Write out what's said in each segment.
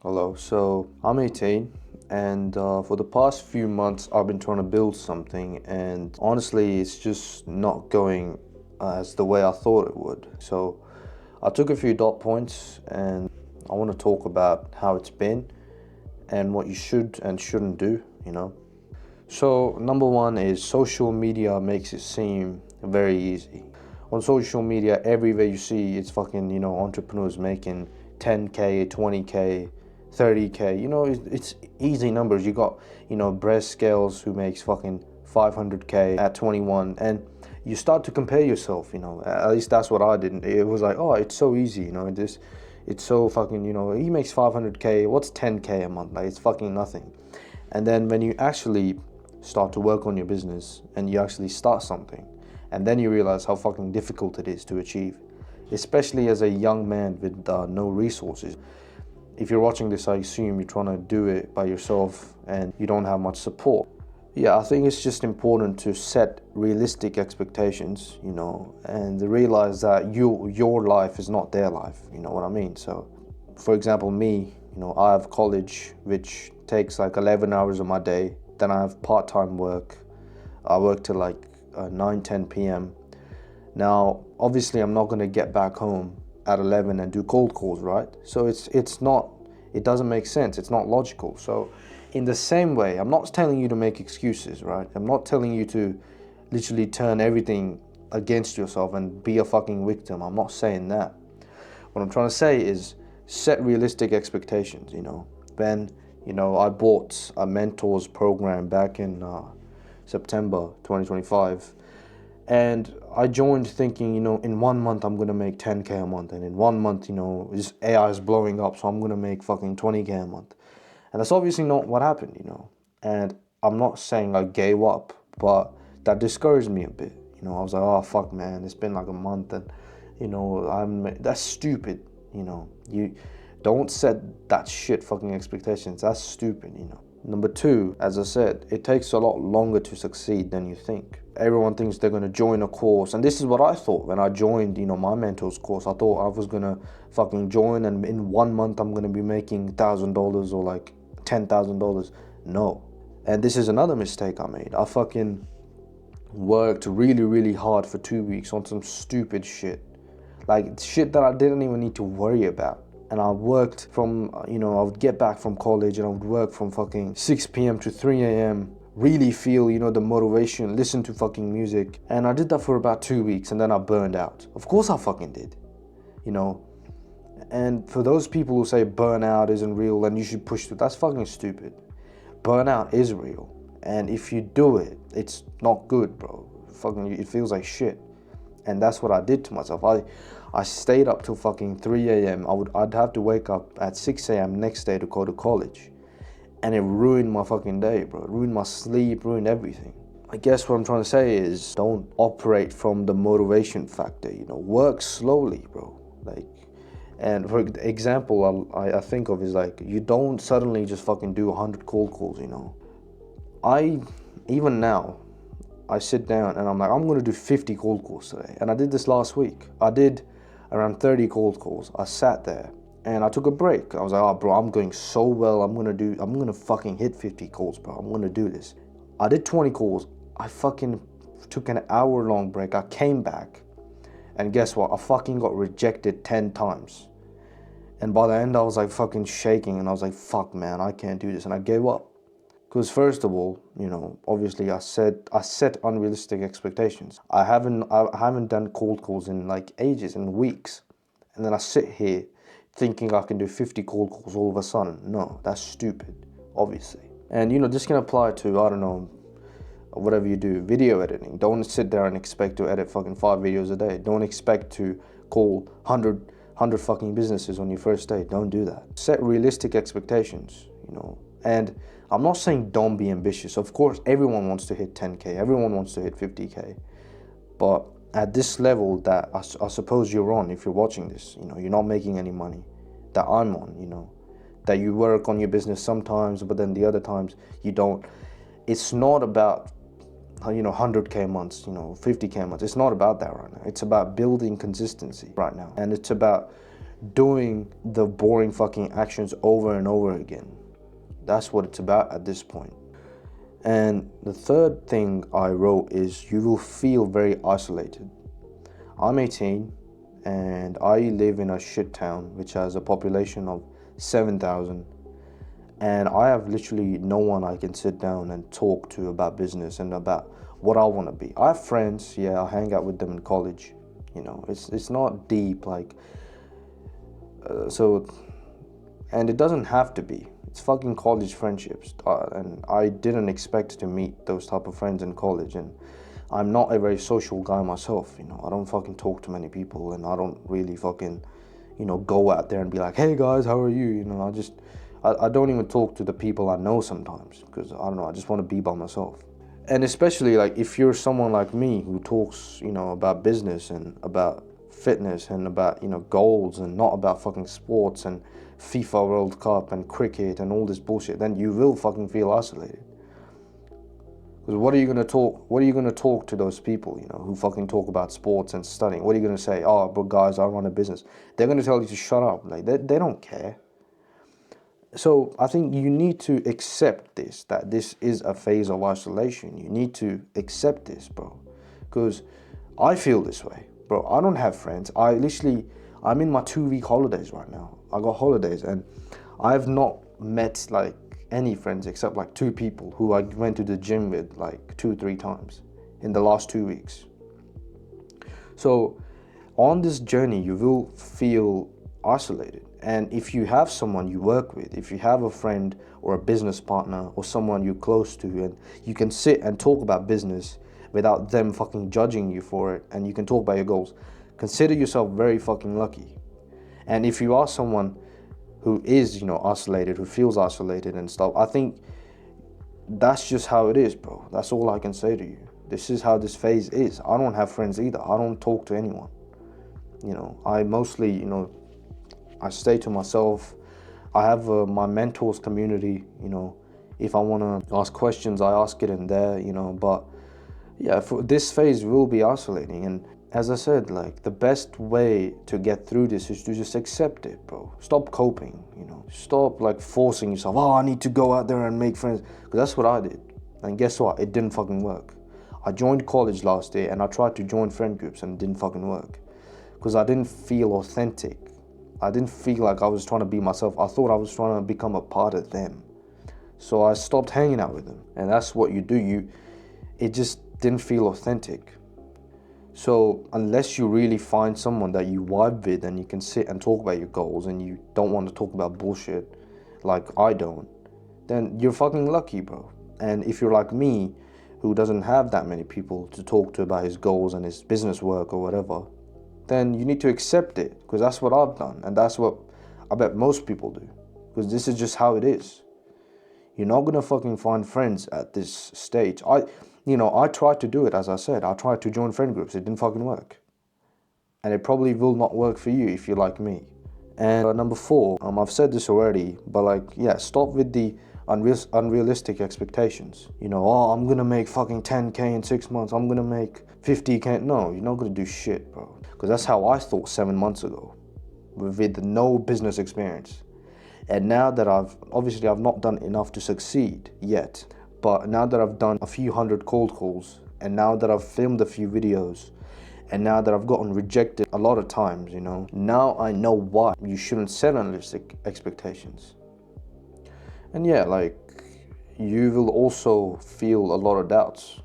Hello, so I'm 18, and for the past few months, I've been trying to build something, and honestly, it's just not going as the way I thought it would. So I took a few dot points, and I want to talk about how it's been and what you should and shouldn't do. So, number one is social media makes it seem very easy. On social media, everywhere you see, it's fucking, entrepreneurs making 10K, 20K, 30K. It's easy numbers. You got, Breast Scales who makes fucking 500K at 21. And you start to compare yourself. At least that's what I did. It was like, oh, it's so easy. It's so fucking, he makes 500K. What's 10K a month? Like, it's fucking nothing. And then when you actually start to work on your business and you actually start something, and then you realize how fucking difficult it is to achieve, especially as a young man with no resources. If you're watching this, I assume you're trying to do it by yourself and you don't have much support. Yeah, I think it's just important to set realistic expectations, and realize that your life is not their life. You know what I mean? So, for example, me, I have college, which takes like 11 hours of my day. Then I have part-time work. I work till like 9, 10 p.m. Now, obviously, I'm not gonna get back home at 11 and do cold calls, right? So it doesn't make sense. It's not logical. So, in the same way, I'm not telling you to make excuses, right? I'm not telling you to literally turn everything against yourself and be a fucking victim. I'm not saying that. What I'm trying to say is set realistic expectations. When, I bought a mentors program back in September 2025, and I joined thinking, in 1 month I'm gonna make 10K a month, and in 1 month, this AI is blowing up, so I'm gonna make fucking 20K a month. And that's obviously not what happened. And I'm not saying I gave up, but that discouraged me a bit. I was like, oh fuck, man, it's been like a month, and that's stupid. You don't set that shit fucking expectations. That's stupid. Number two, as I said, it takes a lot longer to succeed than you think. Everyone thinks they're gonna join a course, and this is what I thought when I joined, my mentor's course. I thought I was gonna fucking join, and in 1 month I'm gonna be making $1,000 or like $10,000. No. And this is another mistake I made. I fucking worked really, really hard for 2 weeks on some stupid shit. Like shit that I didn't even need to worry about. And I worked from, I would get back from college and I would work from fucking 6 p.m. to 3 a.m. Really feel, the motivation, listen to fucking music. And I did that for about 2 weeks and then I burned out. Of course I fucking did, you know. And for those people who say burnout isn't real and you should push through, that's fucking stupid. Burnout is real. And if you do it, it's not good, bro. Fucking, it feels like shit. And that's what I did to myself. I stayed up till fucking 3 a.m. I'd have to wake up at 6 a.m. next day to go to college. And it ruined my fucking day, bro. It ruined my sleep, ruined everything. I guess what I'm trying to say is don't operate from the motivation factor, work slowly, bro. Like, and for example, I think of is like, you don't suddenly just fucking do 100 cold calls. I, even now, I sit down and I'm like, I'm gonna do 50 cold calls today. And I did this last week. I did around 30 cold calls. I sat there and I took a break. I was like, oh bro, I'm going so well. I'm gonna fucking hit 50 calls, bro. I'm gonna do this. I did 20 calls. I fucking took an hour-long break. I came back and guess what? I fucking got rejected 10 times. And by the end, I was like fucking shaking and I was like, fuck man, I can't do this. And I gave up. Because first of all, obviously I set unrealistic expectations. I haven't done cold calls in like ages and weeks. And then I sit here thinking I can do 50 cold calls all of a sudden. No, that's stupid, obviously. And this can apply to, I don't know, whatever you do, video editing. Don't sit there and expect to edit fucking 5 videos a day. Don't expect to call 100 fucking businesses on your first day. Don't do that. Set realistic expectations. And I'm not saying don't be ambitious. Of course, everyone wants to hit 10K. Everyone wants to hit 50K. But at this level that I suppose you're on, if you're watching this, you're not making any money that I'm on, that you work on your business sometimes, but then the other times you don't. It's not about 100K months, 50K months. It's not about that right now. It's about building consistency right now. And it's about doing the boring fucking actions over and over again. That's what it's about at this point. And the third thing I wrote is you will feel very isolated. I'm 18 and I live in a shit town which has a population of 7,000, and I have literally no one I can sit down and talk to about business and about what I want to be. I have friends, yeah, I hang out with them in college. You know, it's not deep like so, and it doesn't have to be. It's fucking college friendships, and I didn't expect to meet those type of friends in college. And I'm not a very social guy myself. You know, I don't fucking talk to many people, and I don't really fucking, you know, go out there and be like, hey guys, how are you? You know, I don't even talk to the people I know sometimes because I don't know. I just want to be by myself. And especially like if you're someone like me who talks, you know, about business and about fitness and about, you know, goals and not about fucking sports and FIFA World Cup and cricket and all this bullshit, then you will fucking feel isolated. Because what are you gonna talk to those people, you know, who fucking talk about sports and studying? What are you gonna say? Oh, but guys, I run a business. They're gonna tell you to shut up. Like they don't care. So I think you need to accept this, that this is a phase of isolation. You need to accept this, bro. Because I feel this way, bro. I don't have friends. I'm in my 2-week holidays right now. I got holidays and I've not met like any friends except like 2 people who I went to the gym with like 2-3 times in the last 2 weeks. So on this journey, you will feel isolated. And if you have someone you work with, if you have a friend or a business partner or someone you're close to, and you can sit and talk about business without them fucking judging you for it, and you can talk about your goals, consider yourself very fucking lucky. And if you are someone who is, you know, isolated, who feels isolated and stuff, I think that's just how it is, bro. That's all I can say to you. This is how this phase is. I don't have friends either. I don't talk to anyone. You know, I mostly, you know, I stay to myself. I have my mentors community, you know. If I want to ask questions, I ask it in there, you know. But yeah, for this phase will be isolating. And as I said, like the best way to get through this is to just accept it, bro. Stop coping, you know. Stop like forcing yourself. Oh, I need to go out there and make friends. Because that's what I did. And guess what? It didn't fucking work. I joined college last year and I tried to join friend groups and it didn't fucking work. Because I didn't feel authentic. I didn't feel like I was trying to be myself. I thought I was trying to become a part of them. So I stopped hanging out with them. And that's what you do. It just didn't feel authentic. So unless you really find someone that you vibe with and you can sit and talk about your goals and you don't want to talk about bullshit like I don't, then you're fucking lucky, bro. And if you're like me, who doesn't have that many people to talk to about his goals and his business work or whatever, then you need to accept it, because that's what I've done, and that's what I bet most people do, because this is just how it is. You're not gonna fucking find friends at this stage. I tried to do it, as I said. I tried to join friend groups. It didn't fucking work, and it probably will not work for you if you're like me. And number 4, I've said this already, but like, yeah, stop with the unrealistic expectations. You know, oh, I'm gonna make fucking 10K in 6 months. I'm gonna make 50K. No, you're not gonna do shit, bro. Because that's how I thought 7 months ago, with no business experience. And now that I've not done enough to succeed yet, but now that I've done a few hundred cold calls, and now that I've filmed a few videos, and now that I've gotten rejected a lot of times, you know, now I know why you shouldn't set unrealistic expectations. And yeah, like, you will also feel a lot of doubts.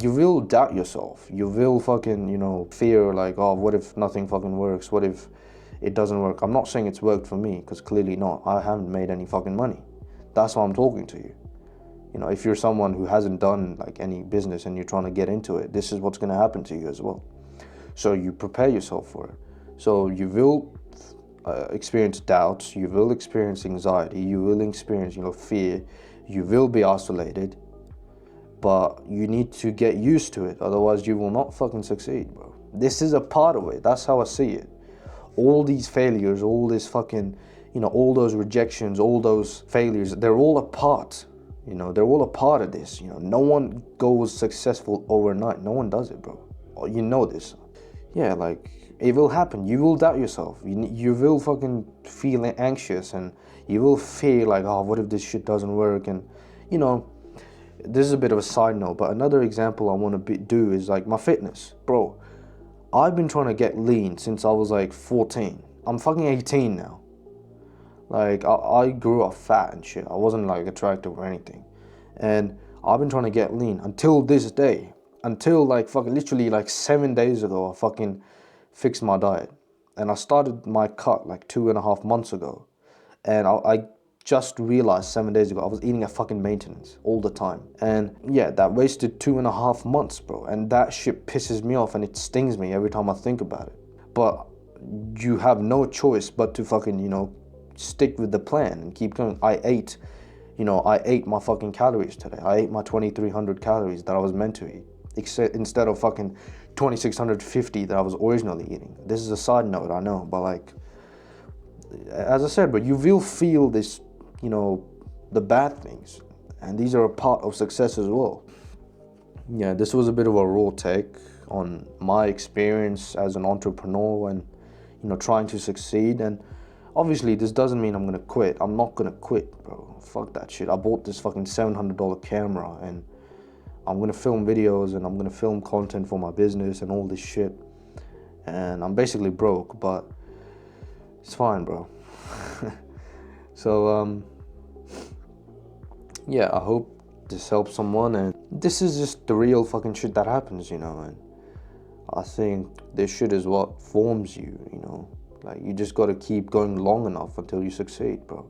You will doubt yourself. You will fucking, you know, fear like, oh, what if nothing fucking works? What if it doesn't work? I'm not saying it's worked for me, because clearly not. I haven't made any fucking money. That's why I'm talking to you. You know, if you're someone who hasn't done like any business and you're trying to get into it, this is what's going to happen to you as well. So you prepare yourself for it. So you will experience doubts. You will experience anxiety. You will experience, you know, fear. You will be isolated. But you need to get used to it. Otherwise, you will not fucking succeed, bro. This is a part of it. That's how I see it. All these failures, all this fucking, you know, all those rejections, all those failures, they're all a part. You know, they're all a part of this. You know, no one goes successful overnight. No one does it, bro. You know this. Yeah, like, It will happen. You will doubt yourself. You will fucking feel anxious, and you will feel like, oh, what if this shit doesn't work? And you know, this is a bit of a side note, but another example I want to do is like my fitness, bro. I've been trying to get lean since I was like 14. I'm fucking 18 now. Like I grew up fat and shit. I wasn't like attractive or anything, and I've been trying to get lean until this day. Until like fucking literally like 7 days ago, I fucking fixed my diet, and I started my cut like 2.5 months ago, and I just realized 7 days ago I was eating at fucking maintenance all the time, and yeah, that wasted 2.5 months, bro, and that shit pisses me off and it stings me every time I think about it. But you have no choice but to fucking, stick with the plan and keep going. I ate my fucking calories today. I ate my 2,300 calories that I was meant to eat, instead of fucking 2,650 that I was originally eating. This is a side note, I know, but like, as I said, but you will feel this, the bad things, and these are a part of success as well. Yeah, this was a bit of a raw take on my experience as an entrepreneur and, trying to succeed. And obviously, this doesn't mean I'm gonna quit. I'm not gonna quit, bro. Fuck that shit. I bought this fucking $700 camera, and I'm gonna film videos, and I'm gonna film content for my business and all this shit. And I'm basically broke, but it's fine, bro. So, yeah, I hope this helps someone. And this is just the real fucking shit that happens, and I think this shit is what forms you, Like, you just gotta keep going long enough until you succeed, bro.